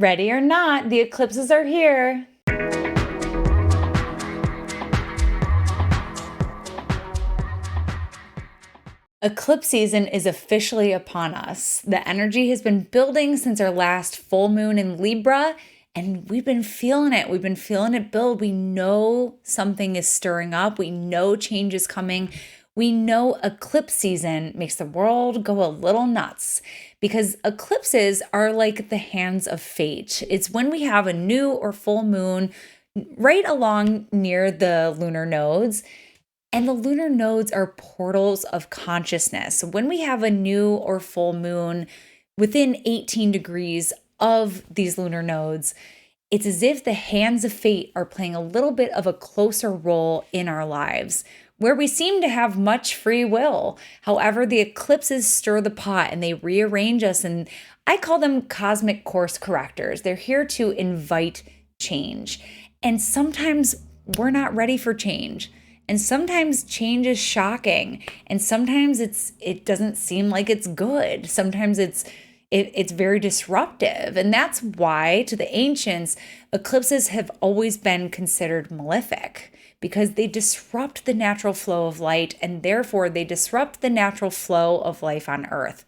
Ready or not, the eclipses are here. Eclipse season is officially upon us. The energy has been building since our last full moon in Libra, and we've been feeling it. We've been feeling it build. We know something is stirring up. We know change is coming. We know eclipse season makes the world go a little nuts because eclipses are like the hands of fate. It's when we have a new or full moon right along near the lunar nodes. And the lunar nodes are portals of consciousness. So when we have a new or full moon within 18 degrees of these lunar nodes, it's as if the hands of fate are playing a little bit of a closer role in our lives, where we seem to have much free will. However, the eclipses stir the pot and they rearrange us, and I call them cosmic course correctors. They're here to invite change. And sometimes we're not ready for change. And sometimes change is shocking, and sometimes it doesn't seem like it's good. Sometimes it's very disruptive, and that's why to the ancients, eclipses have always been considered malefic because they disrupt the natural flow of light, and therefore they disrupt the natural flow of life on Earth.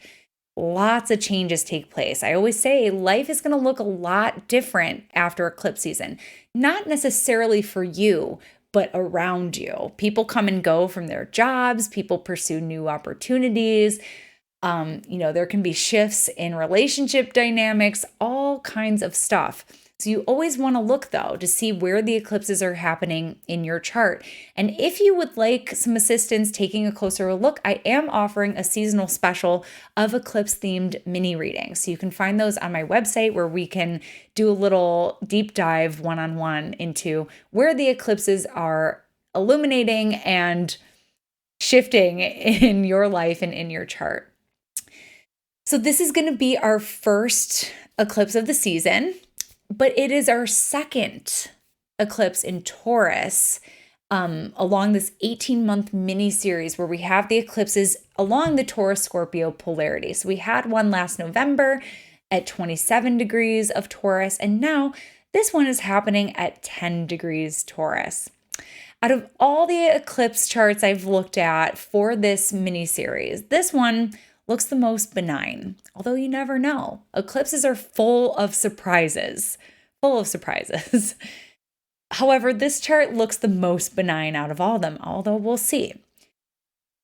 Lots of changes take place. I always say life is going to look a lot different after eclipse season, not necessarily for you, but around you. People come and go from their jobs, people pursue new opportunities. There can be shifts in relationship dynamics, all kinds of stuff. So you always want to look though to see where the eclipses are happening in your chart. And if you would like some assistance taking a closer look, I am offering a seasonal special of eclipse themed mini readings. So you can find those on my website where we can do a little deep dive one-on-one into where the eclipses are illuminating and shifting in your life and in your chart. So this is going to be our first eclipse of the season, but it is our second eclipse in Taurus along this 18-month mini series where we have the eclipses along the Taurus-Scorpio polarity. So we had one last November at 27 degrees of Taurus, and now this one is happening at 10 degrees Taurus. Out of all the eclipse charts I've looked at for this mini series, this one looks the most benign, although you never know. Eclipses are full of surprises. However, this chart looks the most benign out of all of them, although we'll see.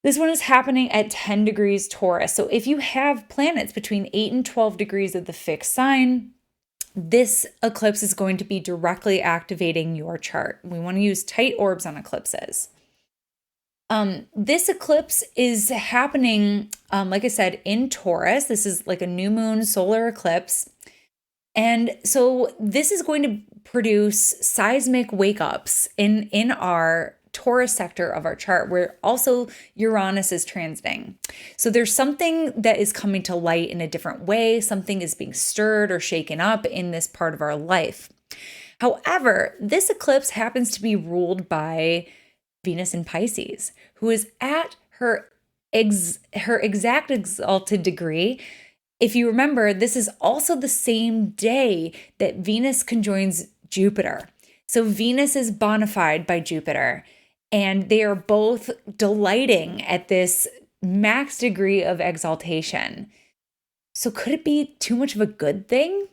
This one is happening at 10 degrees Taurus. So if you have planets between 8 and 12 degrees of the fixed sign, this eclipse is going to be directly activating your chart. We want to use tight orbs on eclipses. This eclipse is happening, like I said, in Taurus. This is like a new moon solar eclipse. And so this is going to produce seismic wake-ups in our Taurus sector of our chart, where also Uranus is transiting. So there's something that is coming to light in a different way. Something is being stirred or shaken up in this part of our life. However, this eclipse happens to be ruled by Venus in Pisces, who is at her exact exalted degree. If you remember, this is also the same day that Venus conjoins Jupiter. So Venus is bona fide by Jupiter, and they are both delighting at this max degree of exaltation. So could it be too much of a good thing?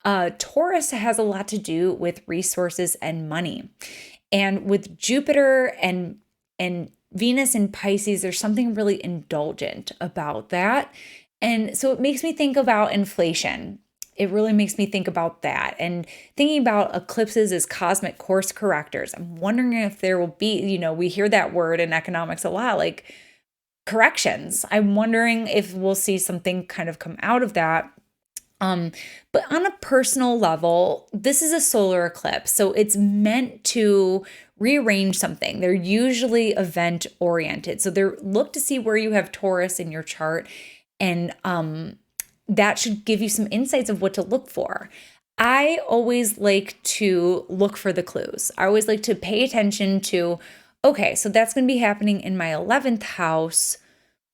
Taurus has a lot to do with resources and money. And with Jupiter and Venus in Pisces, there's something really indulgent about that. And so it makes me think about inflation. It really makes me think about that. And thinking about eclipses as cosmic course correctors. I'm wondering if there will be, we hear that word in economics a lot, like corrections. I'm wondering if we'll see something kind of come out of that. But on a personal level, this is a solar eclipse, so it's meant to rearrange something. They're usually event oriented. So they're look to see where you have Taurus in your chart, and that should give you some insights of what to look for. I always like to look for the clues. I always like to pay attention to, okay, so that's going to be happening in my 11th house.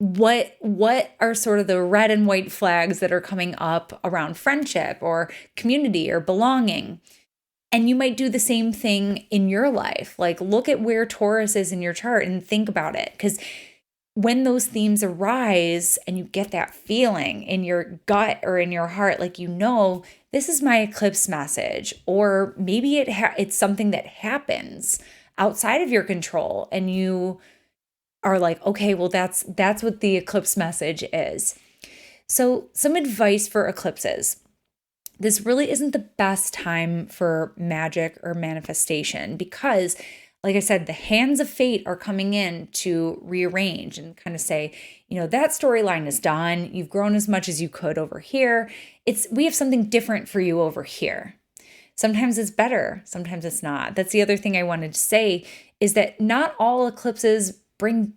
what are sort of the red and white flags that are coming up around friendship or community or belonging. And you might do the same thing in your life. Like look at where Taurus is in your chart and think about it. Because when those themes arise and you get that feeling in your gut or in your heart, like, this is my eclipse message, or maybe it's something that happens outside of your control and you are like, okay, well, that's what the eclipse message is. So some advice for eclipses. This really isn't the best time for magic or manifestation because, like I said, the hands of fate are coming in to rearrange and kind of say, that storyline is done. You've grown as much as you could over here. We have something different for you over here. Sometimes it's better, sometimes it's not. That's the other thing I wanted to say is that not all eclipses bring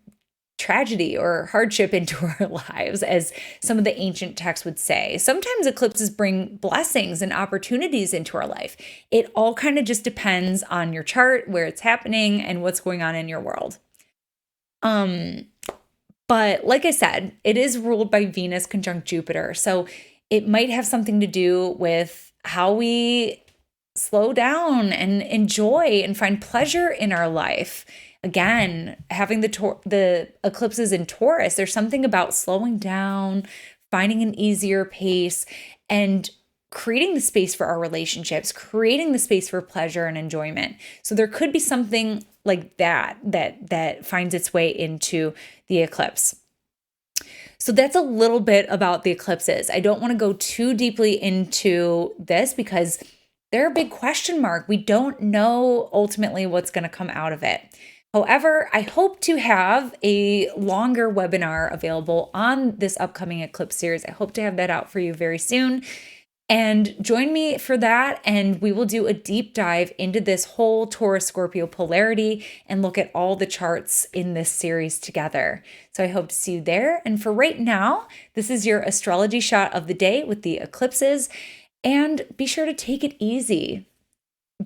tragedy or hardship into our lives, as some of the ancient texts would say. Sometimes eclipses bring blessings and opportunities into our life. It all kind of just depends on your chart, where it's happening, and what's going on in your world. But like I said, it is ruled by Venus conjunct Jupiter. So it might have something to do with how we slow down and enjoy and find pleasure in our life. Again, having the eclipses in Taurus, there's something about slowing down, finding an easier pace, and creating the space for our relationships, creating the space for pleasure and enjoyment. So there could be something like that finds its way into the eclipse. So that's a little bit about the eclipses. I don't want to go too deeply into this because they're a big question mark. We don't know ultimately what's going to come out of it. However, I hope to have a longer webinar available on this upcoming eclipse series. I hope to have that out for you very soon. And join me for that, and we will do a deep dive into this whole Taurus-Scorpio polarity and look at all the charts in this series together. So I hope to see you there. And for right now, this is your astrology shot of the day with the eclipses. And be sure to take it easy.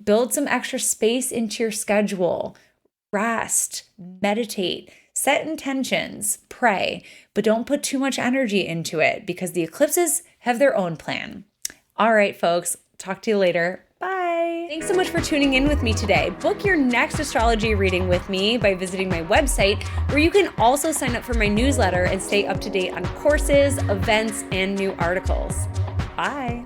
Build some extra space into your schedule. Rest, meditate, set intentions, pray, but don't put too much energy into it because the eclipses have their own plan. All right, folks, talk to you later. Bye. Thanks so much for tuning in with me today. Book your next astrology reading with me by visiting my website, where you can also sign up for my newsletter and stay up to date on courses, events, and new articles. Bye.